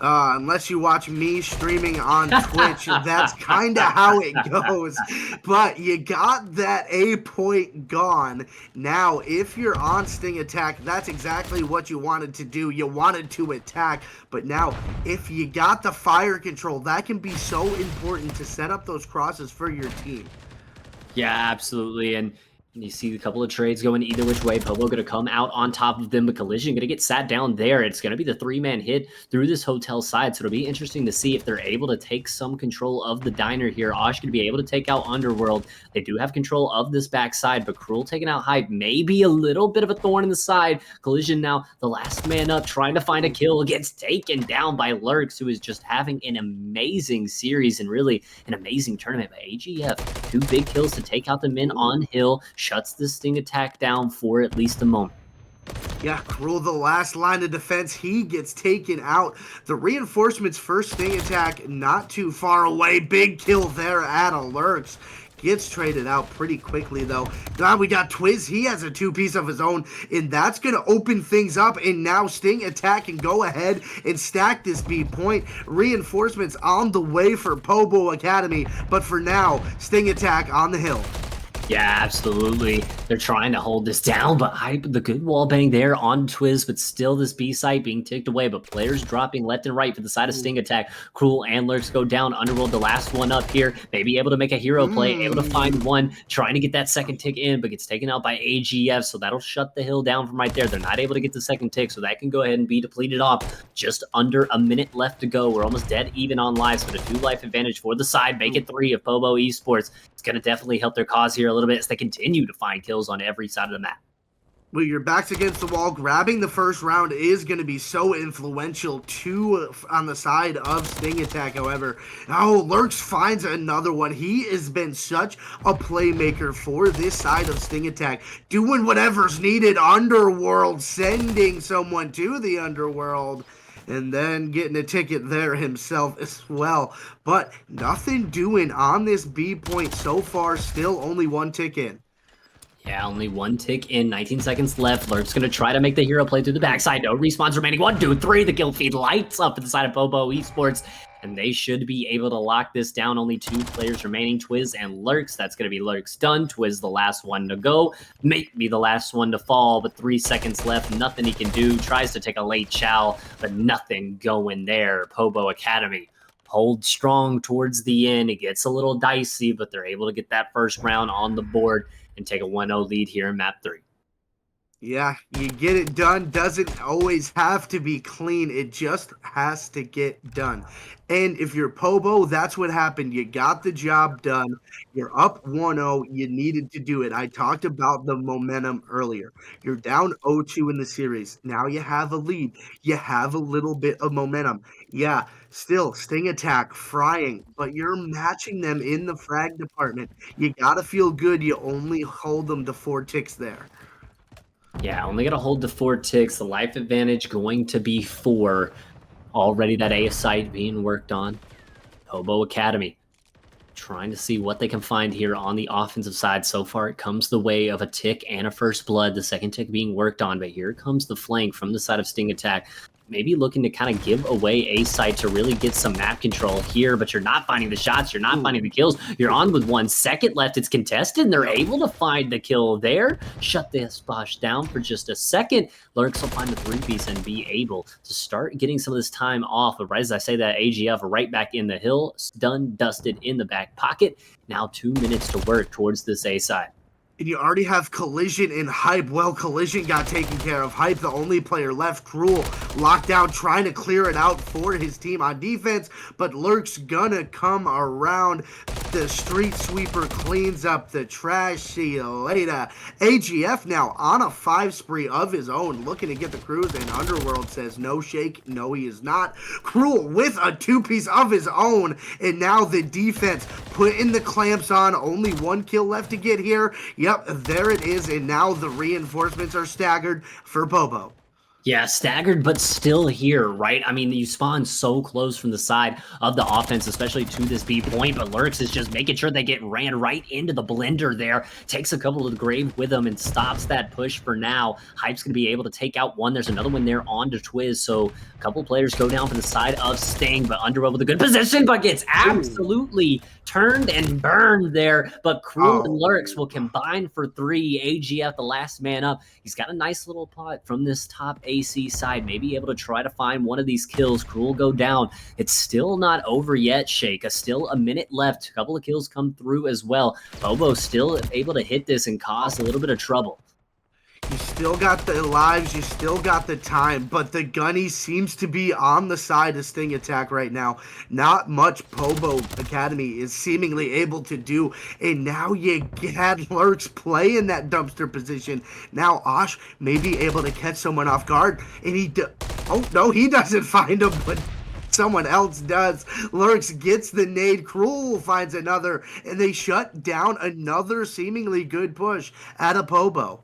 Unless you watch me streaming on Twitch, that's kind of how it goes. But you got that A point gone. Now, if you're on Sting attack, that's exactly what you wanted to do. You wanted to attack. But now, if you got the fire control, that can be so important to set up those crosses for your team. Yeah, absolutely. And you see a couple of trades going either which way. POBO going to come out on top of them, but Collision going to get sat down there. It's going to be the 3-man hit through this hotel side, so it'll be interesting to see if they're able to take some control of the diner here. Osh going to be able to take out Underworld. They do have control of this backside, but Cruel taking out Hype may be a little bit of a thorn in the side. Collision now, the last man up, trying to find a kill, gets taken down by Lurks, who is just having an amazing series and really an amazing tournament. But AGF, 2 big kills to take out the men on Hill, shuts the Sting attack down for at least a moment. Yeah, Cruel, the last line of defense, he gets taken out. The reinforcements first Sting attack not too far away. Big kill there at Lurks. Gets traded out pretty quickly, though. Now we got Twiz. He has a 2-piece of his own, and that's going to open things up. And now Sting attack can go ahead and stack this B point. Reinforcements on the way for POBO Academy, but for now, Sting attack on the hill. Yeah, absolutely. They're trying to hold this down, but Hype, the good wall bang there on Twiz, but still this B site being ticked away, but players dropping left and right for the side of Sting attack. Cruel and Lurks go down. Underworld, the last one up here, maybe able to make a hero play, able to find one, trying to get that second tick in, but gets taken out by AGF, so that'll shut the hill down from right there. They're not able to get the second tick, so that can go ahead and be depleted off. Just under a minute left to go. We're almost dead even on lives, but a 2-life advantage for the side. Make it 3 of POBO Esports. It's going to definitely help their cause here a little bit as they continue to find kills on every side of the map. Well, your back's against the wall. Grabbing the first round is going to be so influential on the side of Sting attack, however. Now, Lurks finds another one. He has been such a playmaker for this side of Sting attack, doing whatever's needed. Underworld, sending someone to the Underworld, and then getting a ticket there himself as well. But nothing doing on this B point so far. Still only 1 tick in. Yeah, only 1 tick in, 19 seconds left. Lurk's going to try to make the hero play through the backside. No respawns remaining. 1, 2, 3. The kill feed lights up at the side of POBO Esports, and they should be able to lock this down. Only 2 players remaining, Twiz and Lurks. That's going to be Lurks done. Twiz the last one to go. Maybe the last one to fall, but 3 seconds left. Nothing he can do. Tries to take a late chow, but nothing going there. POBO Academy hold strong towards the end. It gets a little dicey, but they're able to get that first round on the board and take a 1-0 lead here in map 3. Yeah, you get it done. Doesn't always have to be clean. It just has to get done. And if you're POBO, that's what happened. You got the job done. You're up 1-0. You needed to do it. I talked about the momentum earlier. You're down 0-2 in the series. Now you have a lead. You have a little bit of momentum. Yeah, still Sting Attack frying, but you're matching them in the frag department. You got to feel good. You only hold them to 4 ticks there. Yeah, only got to hold the 4 ticks. The life advantage going to be 4. Already that A site being worked on. POBO Academy trying to see what they can find here on the offensive side. So far, it comes the way of a tick and a first blood, the second tick being worked on. But here comes the flank from the side of Sting Attack. Maybe looking to kind of give away A site to really get some map control here, but you're not finding the shots, you're not finding the kills. You're on with 1 second left. It's contested, and they're able to find the kill there. Shut the splash down for just a second. Lurks will find the 3-piece and be able to start getting some of this time off. But right as I say that, AGF right back in the hill, done, dusted in the back pocket. Now 2 minutes to work towards this A side. And you already have Collision and Hype. Well, Collision got taken care of. Hype, the only player left. Cruel locked down, trying to clear it out for his team on defense, but Lurk's gonna come around. The Street Sweeper cleans up the trash. See you later. AGF now on a 5 spree of his own, looking to get the cruise, and Underworld says no shake. No, he is not. Cruel with a 2-piece of his own, and now the defense putting the clamps on. Only 1 kill left to get here. Yep, there it is, and now the reinforcements are staggered for POBO. Yeah, staggered, but still here, right? I mean, you spawn so close from the side of the offense, especially to this B point, but Lurks is just making sure they get ran right into the blender there. Takes a couple of the grave with him and stops that push for now. Hype's going to be able to take out 1. There's another one there on to Twiz, so a couple players go down for the side of Sting, but Underworld with a good position, but gets absolutely turned and burned there. But Cruel and Lurks will combine for 3. AGF, the last man up. He's got a nice little pot from this top AC side, maybe able to try to find one of these kills. Cruel go down. It's still not over yet, Shake. Still a minute left. A couple of kills come through as well. POBO still able to hit this and cause a little bit of trouble. You still got the lives, you still got the time, but the Gunny seems to be on the side of Sting Attack right now. Not much POBO Academy is seemingly able to do, and now you had Lurks play in that dumpster position. Now Osh may be able to catch someone off guard, and oh no, he doesn't find him, but someone else does. Lurks gets the nade. Cruel finds another, and they shut down another seemingly good push at a POBO.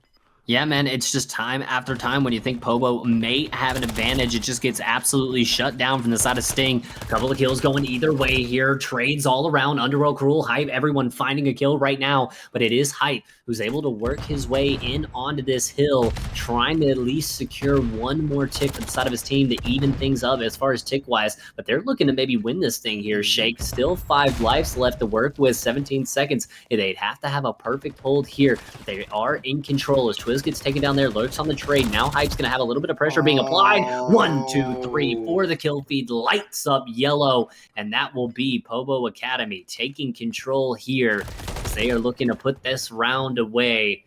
Yeah, man, it's just time after time when you think POBO may have an advantage, it just gets absolutely shut down from the side of Sting. A couple of kills going either way here. Trades all around. Underworld, Cruel, Hype, everyone finding a kill right now. But it is Hype who's able to work his way in onto this hill, trying to at least secure 1 more tick for the side of his team to even things up as far as tick-wise. But they're looking to maybe win this thing here, Shake. Still 5 lives left to work with, 17 seconds. They'd have to have a perfect hold here. They are in control as Twiz gets taken down there. Lurks on the trade. Now Hype's going to have a little bit of pressure being applied. 1, 2, 3 for the kill feed. Lights up yellow. And that will be POBO Academy taking control here. They are looking to put this round away.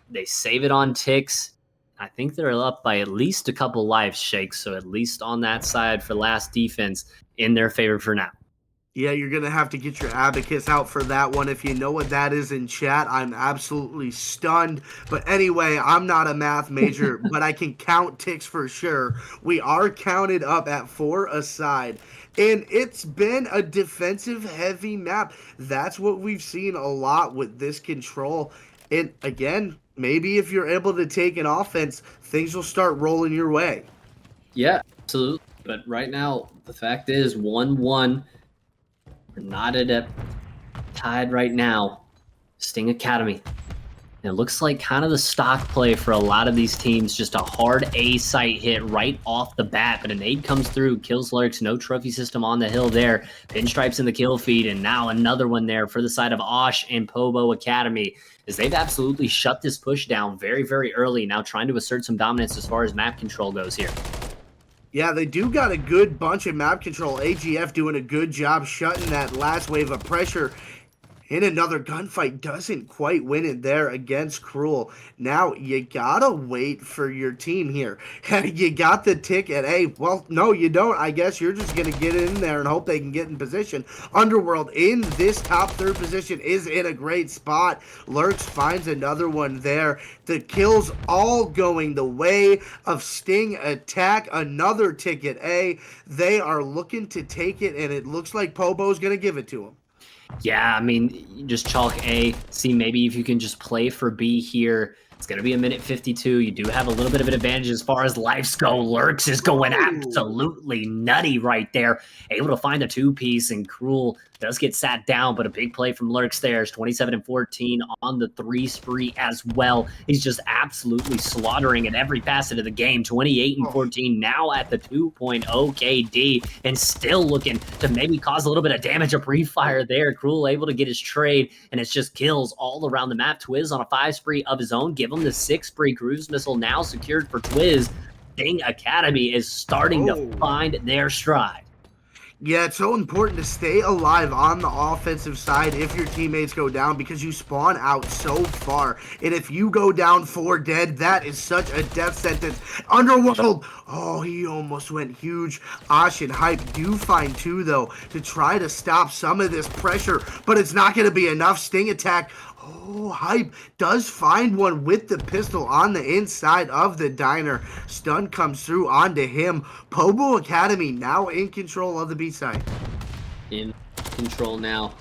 They save it on ticks. I think they're up by at least a couple lives, Shake. So at least on that side for last defense in their favor for now. Yeah, you're going to have to get your abacus out for that one. If you know what that is in chat, I'm absolutely stunned. But anyway, I'm not a math major, but I can count ticks for sure. We are counted up at 4 aside. And it's been a defensive-heavy map. That's what we've seen a lot with this control. And again, maybe if you're able to take an offense, things will start rolling your way. Yeah, absolutely. But right now, the fact is 1-1. We're not at a tied right now. Sting Academy. And it looks like kind of the stock play for a lot of these teams. Just a hard A site hit right off the bat. But a nade comes through, kills Lurks. No trophy system on the hill there. Pinstripes in the kill feed. And now another one there for the side of Osh and POBO Academy. As they've absolutely shut this push down very, very early. Now trying to assert some dominance as far as map control goes here. Yeah, they do got a good bunch of map control. AGF doing a good job shutting that last wave of pressure. in another gunfight, doesn't quite win it there against Cruel. Now you gotta wait for your team here. You got the ticket. Hey, well, no, you don't. I guess you're just gonna get in there and hope they can get in position. Underworld in this top third position is in a great spot. Lurks finds another one there. The kills all going the way of Sting Attack. Another ticket A. They are looking to take it, and it looks like POBO's gonna give it to him. Yeah, I mean, you just chalk A, see maybe if you can just play for B here. It's going to be a minute 52. You do have a little bit of an advantage as far as lives go. Lurks is going absolutely nutty right there. Able to find a two-piece, and Cruel does get sat down, but a big play from Lurks there is 27 and 14 on the three spree as well. He's just absolutely slaughtering at every facet of the game. 28 and 14 now at the 2.0 KD, and still looking to maybe cause a little bit of damage. A pre-fire there. Cruel able to get his trade, and it's just kills all around the map. Twiz on a 5 spree of his own. Give him the 6 spree. Cruise missile now secured for Twiz. Sting Academy is starting to find their stride. Yeah, it's so important to stay alive on the offensive side if your teammates go down, because you spawn out so far. And if you go down 4 dead, that is such a death sentence. Underworld, oh, he almost went huge. Osh and Hype do find 2, though, to try to stop some of this pressure, but it's not going to be enough. Sting Attack, oh, Hype does find one with the pistol on the inside of the diner. Stun comes through onto him. POBO Academy now in control of the B side. In control now.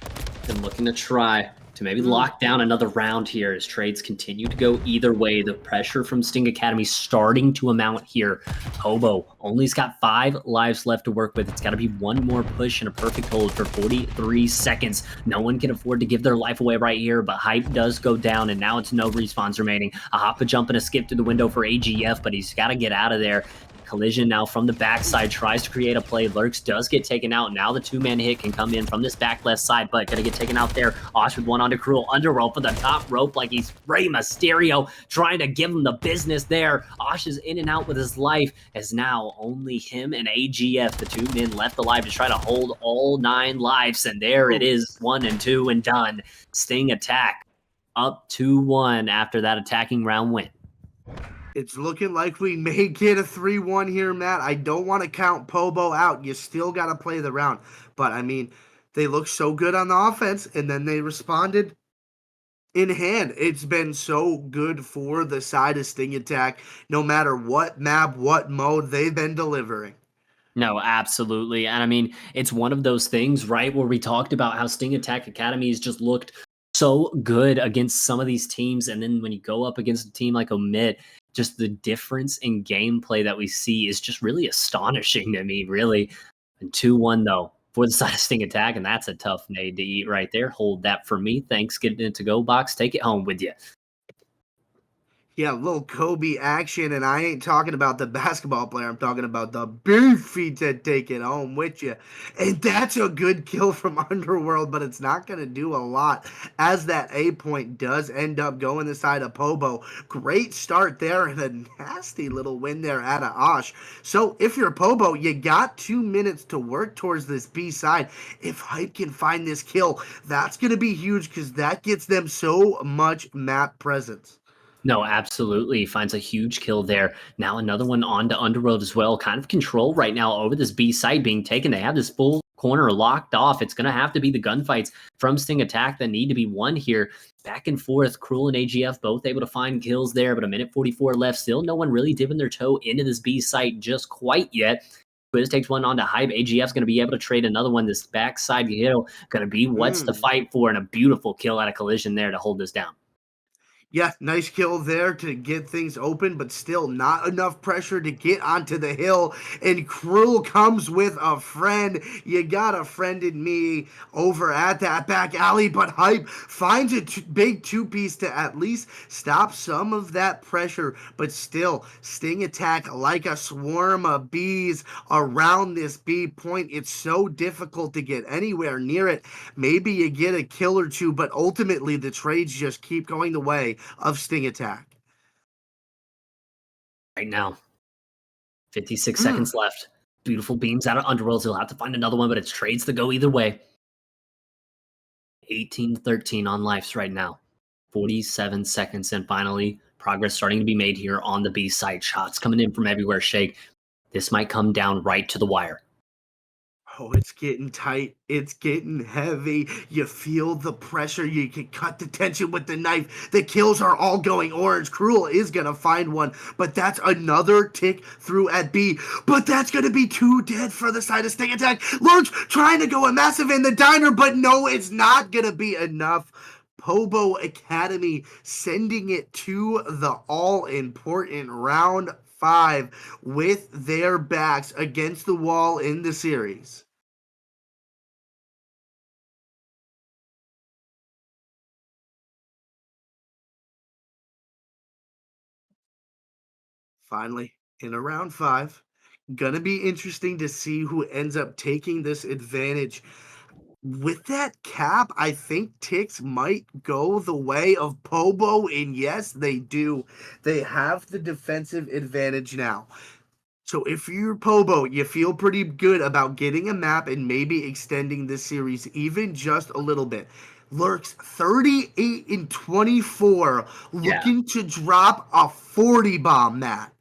And looking to try to maybe lock down another round here as trades continue to go either way. The pressure from Sting Academy starting to amount here. POBO only's got 5 lives left to work with. It's got to be one more push and a perfect hold for 43 seconds. No one can afford to give their life away right here, but Hype does go down, and now it's no respawns remaining. A hop, a jump, and a skip to the window for AGF, but he's got to get out of there. Collision now from the backside, tries to create a play. Lurks does get taken out. Now the 2-man hit can come in from this back left side, but gonna get taken out there. Osh with one onto Cruel. Under rope for the top rope like he's Rey Mysterio, trying to give him the business there. Osh is in and out with his life, as now only him and AGF, the 2 men left alive, to try to hold all 9 lives. And there it is, 1 and 2 and done. Sting Attack up 2-1 after that attacking round win. It's looking like we may get a 3-1 here, Matt. I don't want to count POBO out. You still got to play the round. But, I mean, they look so good on the offense, and then they responded in hand. It's been so good for the side of Sting Attack. No matter what map, what mode, they've been delivering. No, absolutely. And, I mean, it's one of those things, right, where we talked about how Sting Attack Academies just looked so good against some of these teams, and then when you go up against a team like Omit, just the difference in gameplay that we see is just really astonishing to me, really. And 2-1, though, for the side of Sting Attack, and that's a tough nade to eat right there. Hold that for me. Thanks, getting it to go box. Take it home with you. Yeah, little Kobe action, and I ain't talking about the basketball player. I'm talking about the beefy to take it home with you. And that's a good kill from Underworld, but it's not going to do a lot, as that A point does end up going the side of POBO. Great start there, and a nasty little win there out of Osh. So if you're POBO, you got 2 minutes to work towards this B side. If Hype can find this kill, that's going to be huge, because that gets them so much map presence. No, absolutely. Finds a huge kill there. Now another one on to Underworld as well. Kind of control right now over this B site being taken. They have this full corner locked off. It's going to have to be the gunfights from Sting Attack that need to be won here. Back and forth, Cruel and AGF both able to find kills there, but a minute 44 left. Still no one really dipping their toe into this B site just quite yet. Twiz takes one on to Hype. AGF's going to be able to trade another one. This backside hill going to be what's to fight for, and a beautiful kill out of Collision there to hold this down. Yeah, nice kill there to get things open, but still not enough pressure to get onto the hill. And Cruel comes with a friend. You got a friend in me over at that back alley, but Hype finds a big 2-piece to at least stop some of that pressure. But still, Sting Attack like a swarm of bees around this B point. It's so difficult to get anywhere near it. Maybe you get a kill or 2, but ultimately the trades just keep going the way of Sting Attack. Right now, 56 seconds left. Beautiful beams out of Underworlds. He'll have to find another one, but it's trades to go either way. 18-13 on lives right now. 47 seconds, and finally, progress starting to be made here on the B side. Shots coming in from everywhere, Shake. This might come down right to the wire. Oh, it's getting tight. It's getting heavy. You feel the pressure. You can cut the tension with the knife. The kills are all going orange. Cruel is going to find one, but that's another tick through at B. But that's going to be 2 dead for the side of Sting Attack. Lurch trying to go a massive in the diner, but no, it's not going to be enough. POBO Academy sending it to the all-important round 5 with their backs against the wall in the series. Finally, in a round 5, gonna be interesting to see who ends up taking this advantage. With that cap, I think Ticks might go the way of POBO, and yes, they do. They have the defensive advantage now. So if you're POBO, you feel pretty good about getting a map and maybe extending this series even just a little bit. Lurks 38-24, looking to drop a 40 bomb, Matt.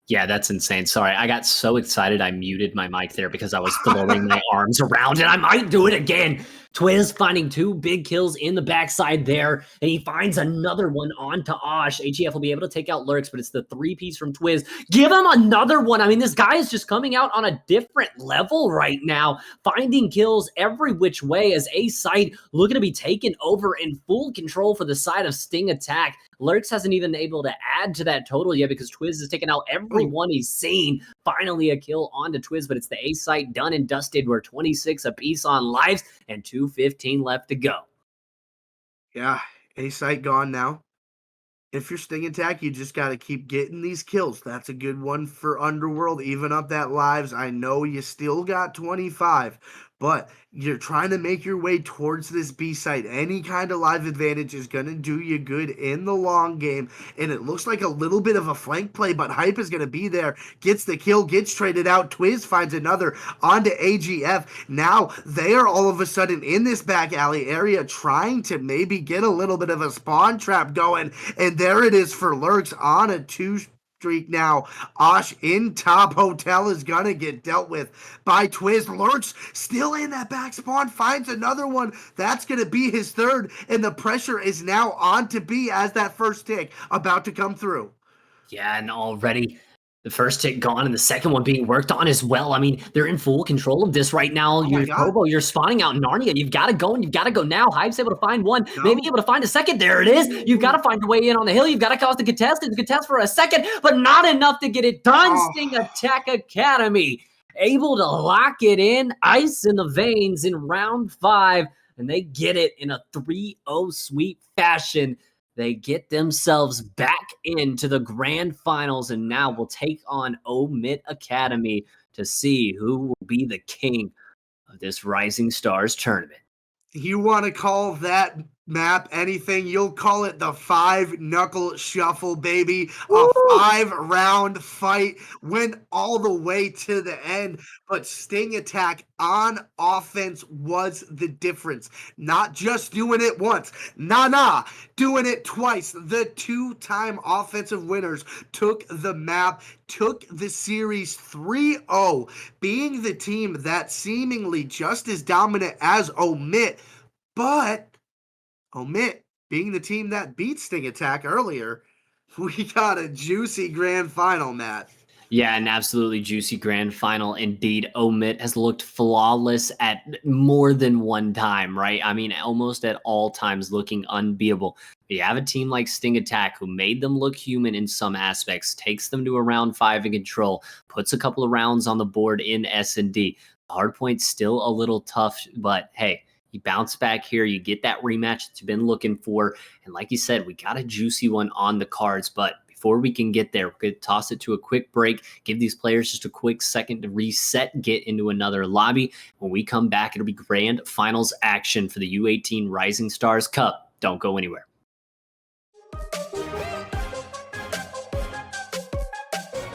Yeah, that's insane. Sorry, I got so excited I muted my mic there because I was throwing my arms around, and I might do it again. Twiz finding 2 big kills in the backside there, and he finds another one onto Osh. HEF will be able to take out Lurks, but it's the 3-piece from Twiz. Give him another one. I mean, this guy is just coming out on a different level right now, finding kills every which way as A site looking to be taken over in full control for the side of Sting Attack. Lurks hasn't even been able to add to that total yet because Twiz has taken out everyone he's seen. Finally, a kill onto Twiz, but it's the A site done and dusted. We're 26 apiece on lives and 2:15 left to go. Yeah, A site gone now. If you're Sting Attack, you just got to keep getting these kills. That's a good one for Underworld. Even up that lives. I know you still got 25, but you're trying to make your way towards this B site. Any kind of live advantage is going to do you good in the long game, and it looks like a little bit of a flank play, but Hype is going to be there. Gets the kill, gets traded out. Twiz finds another onto AGF. Now they are all of a sudden in this back alley area trying to maybe get a little bit of a spawn trap going, and there it is for Lurks on a 2 streak now. Osh in top hotel is gonna get dealt with by Twiz. Lurks still in that back spawn, finds another one. That's gonna be his 3rd, and the pressure is now on to B as that first tick about to come through. Yeah, and already the first tick gone and the second one being worked on as well. I mean, they're in full control of this right now. You're POBO, you're spawning out Narnia. You've got to go, and you've got to go now. Hype's able to find one, maybe able to find a second. There it is. You've got to find your way in on the hill. You've got to cause the contest for a second, but not enough to get it done. Sting Attack Academy able to lock it in. Ice in the veins in round 5, and they get it in a 3-0 sweep fashion. They get themselves back into the grand finals, and now will take on Omit Academy to see who will be the king of this Rising Stars tournament. You want to call that map anything, you'll call it the 5-knuckle shuffle, baby. A 5-round fight went all the way to the end, but Sting Attack on offense was the difference. Not just doing it once, doing it twice. The 2-time offensive winners took the map, took the series 3-0, being the team that seemingly just as dominant as Omit, but Omit being the team that beat Sting Attack earlier. We got a juicy grand final, Matt. Yeah, an absolutely juicy grand final indeed. Omit has looked flawless at more than one time, right? I mean, almost at all times looking unbeatable. But you have a team like Sting Attack who made them look human in some aspects, takes them to a round 5 in control, puts a couple of rounds on the board in S&D. Hardpoint's still a little tough, but hey, you bounce back here, you get that rematch that you've been looking for. And like you said, we got a juicy one on the cards. But before we can get there, we're going to toss it to a quick break, give these players just a quick second to reset, get into another lobby. When we come back, it'll be grand finals action for the U18 Rising Stars Cup. Don't go anywhere.